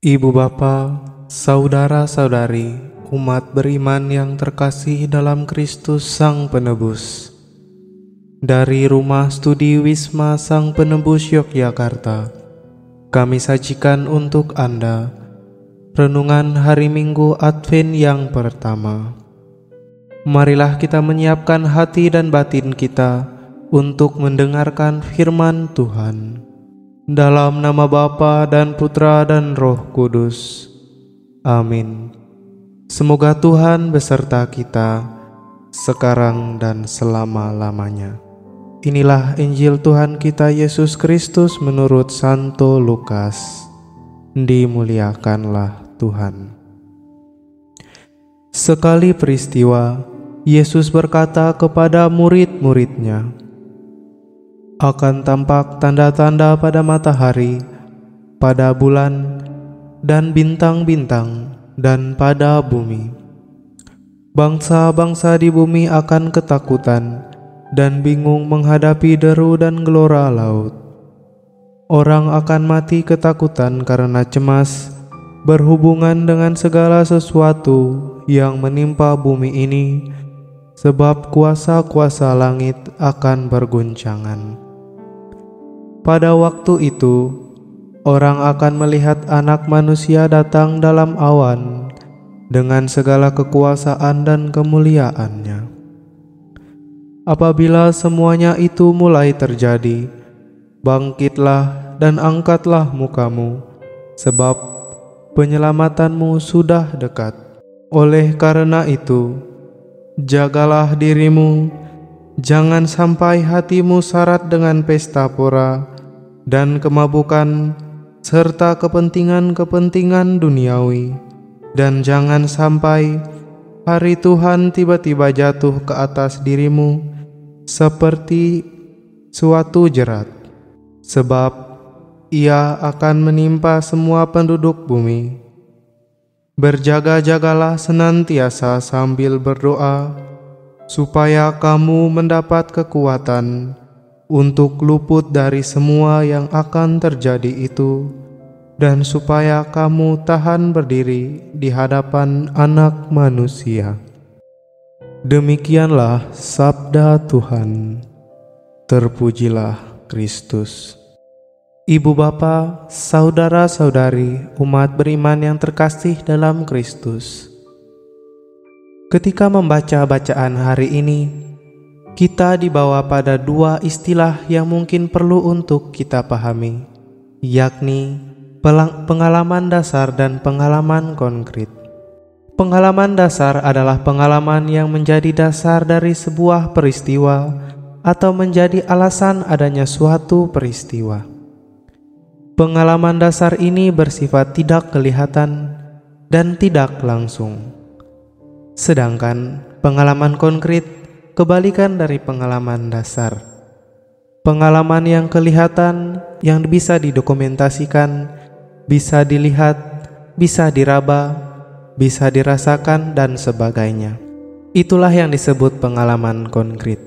Ibu bapa, saudara-saudari, umat beriman yang terkasih dalam Kristus Sang Penebus. Dari Rumah Studi Wisma Sang Penebus Yogyakarta, kami sajikan untuk Anda renungan hari Minggu Advent yang pertama. Marilah kita menyiapkan hati dan batin kita untuk mendengarkan firman Tuhan. Dalam nama Bapa dan Putra dan Roh Kudus. Amin. Semoga Tuhan beserta kita sekarang dan selama-lamanya. Inilah Injil Tuhan kita Yesus Kristus menurut Santo Lukas. Dimuliakanlah Tuhan. Sekali peristiwa, Yesus berkata kepada murid-muridnya, "Akan tampak tanda-tanda pada matahari, pada bulan, dan bintang-bintang, dan pada bumi. Bangsa-bangsa di bumi akan ketakutan dan bingung menghadapi deru dan gelora laut. Orang akan mati ketakutan karena cemas berhubungan dengan segala sesuatu yang menimpa bumi ini, sebab kuasa-kuasa langit akan berguncangan. Pada waktu itu, orang akan melihat Anak Manusia datang dalam awan dengan segala kekuasaan dan kemuliaannya. Apabila semuanya itu mulai terjadi, bangkitlah dan angkatlah mukamu, sebab penyelamatanmu sudah dekat. Oleh karena itu, jagalah dirimu, jangan sampai hatimu syarat dengan pesta pora dan kemabukan serta kepentingan-kepentingan duniawi, dan jangan sampai hari Tuhan tiba-tiba jatuh ke atas dirimu seperti suatu jerat, sebab ia akan menimpa semua penduduk bumi. Berjaga-jagalah senantiasa sambil berdoa, supaya kamu mendapat kekuatan untuk luput dari semua yang akan terjadi itu, dan supaya kamu tahan berdiri di hadapan Anak Manusia." Demikianlah sabda Tuhan. Terpujilah Kristus. Ibu bapa, saudara-saudari, umat beriman yang terkasih dalam Kristus. Ketika membaca bacaan hari ini, kita dibawa pada dua istilah yang mungkin perlu untuk kita pahami, yakni pengalaman dasar dan pengalaman konkret. Pengalaman dasar adalah pengalaman yang menjadi dasar dari sebuah peristiwa atau menjadi alasan adanya suatu peristiwa. Pengalaman dasar ini bersifat tidak kelihatan dan tidak langsung. Sedangkan pengalaman konkret kebalikan dari pengalaman dasar. Pengalaman yang kelihatan, yang bisa didokumentasikan, bisa dilihat, bisa diraba, bisa dirasakan, dan sebagainya. Itulah yang disebut pengalaman konkret.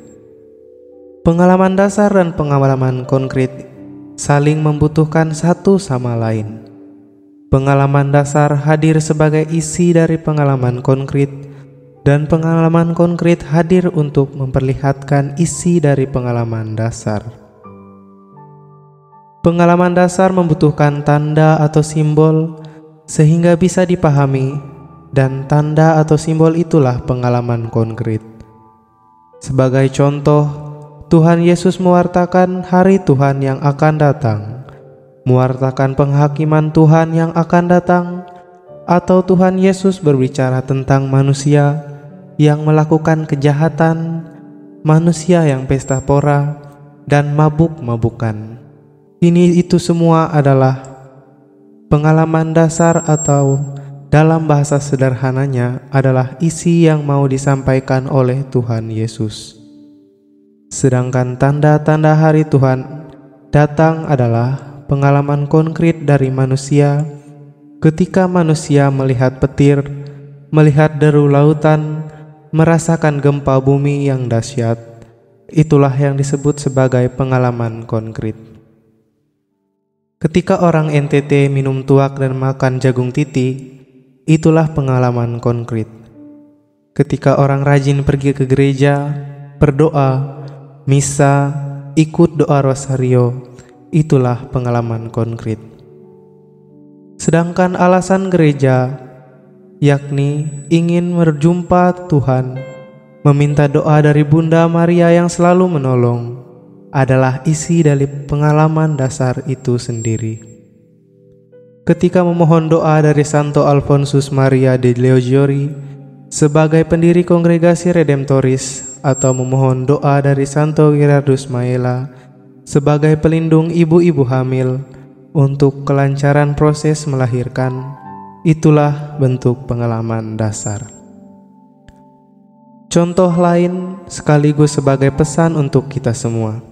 Pengalaman dasar dan pengalaman konkret saling membutuhkan satu sama lain. Pengalaman dasar hadir sebagai isi dari pengalaman konkret, dan pengalaman konkret hadir untuk memperlihatkan isi dari pengalaman dasar. Pengalaman dasar membutuhkan tanda atau simbol sehingga bisa dipahami, dan tanda atau simbol itulah pengalaman konkret. Sebagai contoh, Tuhan Yesus mewartakan hari Tuhan yang akan datang, mewartakan penghakiman Tuhan yang akan datang, atau Tuhan Yesus berbicara tentang manusia yang melakukan kejahatan, manusia yang pesta pora, dan mabuk-mabukan. Itu semua adalah pengalaman dasar, atau dalam bahasa sederhananya adalah isi yang mau disampaikan oleh Tuhan Yesus. Sedangkan tanda-tanda hari Tuhan datang adalah pengalaman konkret dari manusia ketika manusia melihat petir, melihat deru lautan, merasakan gempa bumi yang dahsyat. Itulah yang disebut sebagai pengalaman konkret. Ketika orang NTT minum tuak dan makan jagung titi, itulah pengalaman konkret. Ketika orang rajin pergi ke gereja, berdoa, misa, ikut doa rosario, itulah pengalaman konkret. Sedangkan alasan gereja, yakni ingin berjumpa Tuhan, meminta doa dari Bunda Maria yang selalu menolong, adalah isi dari pengalaman dasar itu sendiri. Ketika memohon doa dari Santo Alfonsus Maria de Leugieri sebagai pendiri Kongregasi Redemptoris, atau memohon doa dari Santo Gerardus Maela sebagai pelindung ibu-ibu hamil untuk kelancaran proses melahirkan, itulah bentuk pengalaman dasar. Contoh lain sekaligus sebagai pesan untuk kita semua.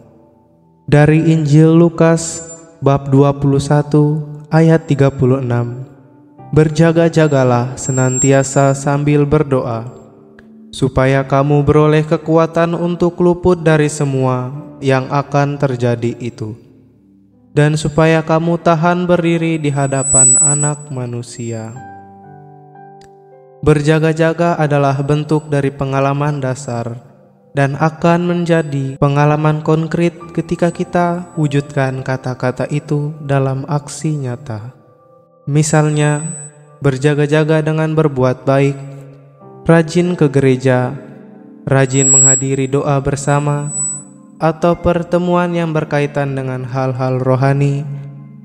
Dari Injil Lukas bab 21 ayat 36. Berjaga-jagalah senantiasa sambil berdoa, supaya kamu beroleh kekuatan untuk luput dari semua yang akan terjadi itu, dan supaya kamu tahan berdiri di hadapan Anak Manusia. Berjaga-jaga adalah bentuk dari pengalaman dasar dan akan menjadi pengalaman konkret ketika kita wujudkan kata-kata itu dalam aksi nyata. Misalnya, berjaga-jaga dengan berbuat baik, rajin ke gereja, rajin menghadiri doa bersama, atau pertemuan yang berkaitan dengan hal-hal rohani,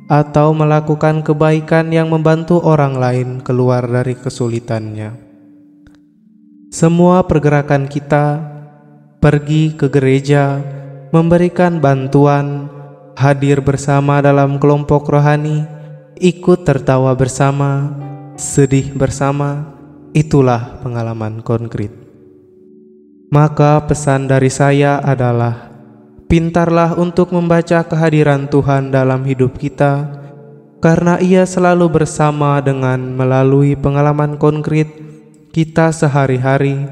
atau melakukan kebaikan yang membantu orang lain keluar dari kesulitannya. Semua pergerakan kita, pergi ke gereja, memberikan bantuan, hadir bersama dalam kelompok rohani, ikut tertawa bersama, sedih bersama, itulah pengalaman konkret. Maka pesan dari saya adalah, pintarlah untuk membaca kehadiran Tuhan dalam hidup kita, karena Ia selalu bersama dengan melalui pengalaman konkret kita sehari-hari,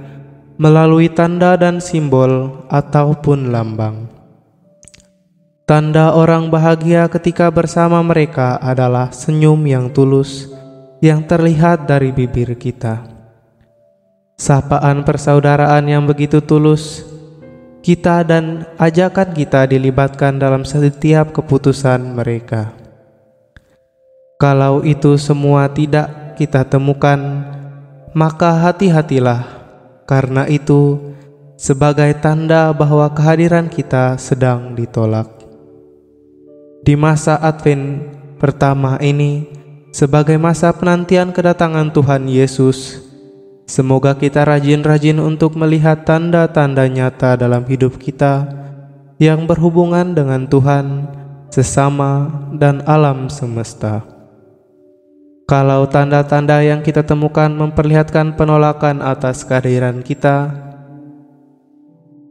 melalui tanda dan simbol ataupun lambang. Tanda orang bahagia ketika bersama mereka adalah senyum yang tulus yang terlihat dari bibir kita. Sapaan persaudaraan yang begitu tulus, kita dan ajakan kita dilibatkan dalam setiap keputusan mereka. Kalau itu semua tidak kita temukan, maka hati-hatilah, karena itu sebagai tanda bahwa kehadiran kita sedang ditolak. Di masa Advent pertama ini, sebagai masa penantian kedatangan Tuhan Yesus, semoga kita rajin-rajin untuk melihat tanda-tanda nyata dalam hidup kita yang berhubungan dengan Tuhan, sesama, dan alam semesta. Kalau tanda-tanda yang kita temukan memperlihatkan penolakan atas kehadiran kita,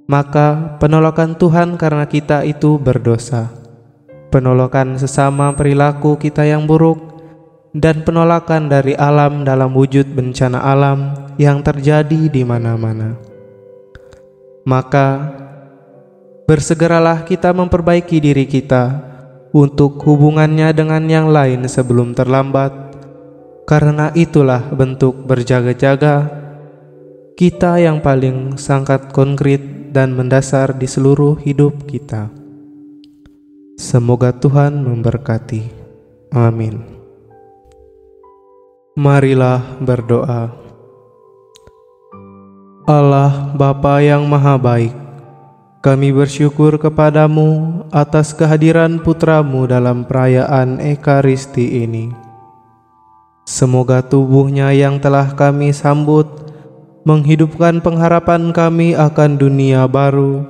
maka penolakan Tuhan karena kita itu berdosa, penolakan sesama perilaku kita yang buruk, dan penolakan dari alam dalam wujud bencana alam yang terjadi di mana-mana. Maka bersegeralah kita memperbaiki diri kita untuk hubungannya dengan yang lain sebelum terlambat, karena itulah bentuk berjaga-jaga kita yang paling sangat konkret dan mendasar di seluruh hidup kita. Semoga Tuhan memberkati. Amin. Marilah berdoa. Allah Bapa yang Maha Baik, kami bersyukur kepadamu atas kehadiran Putramu dalam perayaan Ekaristi ini. Semoga tubuhnya yang telah kami sambut menghidupkan pengharapan kami akan dunia baru,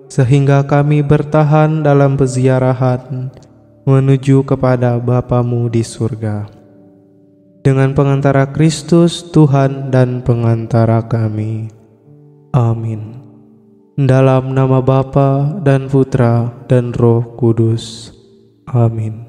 sehingga kami bertahan dalam peziarahan menuju kepada Bapamu di surga. Dengan pengantara Kristus Tuhan dan pengantara kami. Amin. Dalam nama Bapa dan Putra dan Roh Kudus. Amin.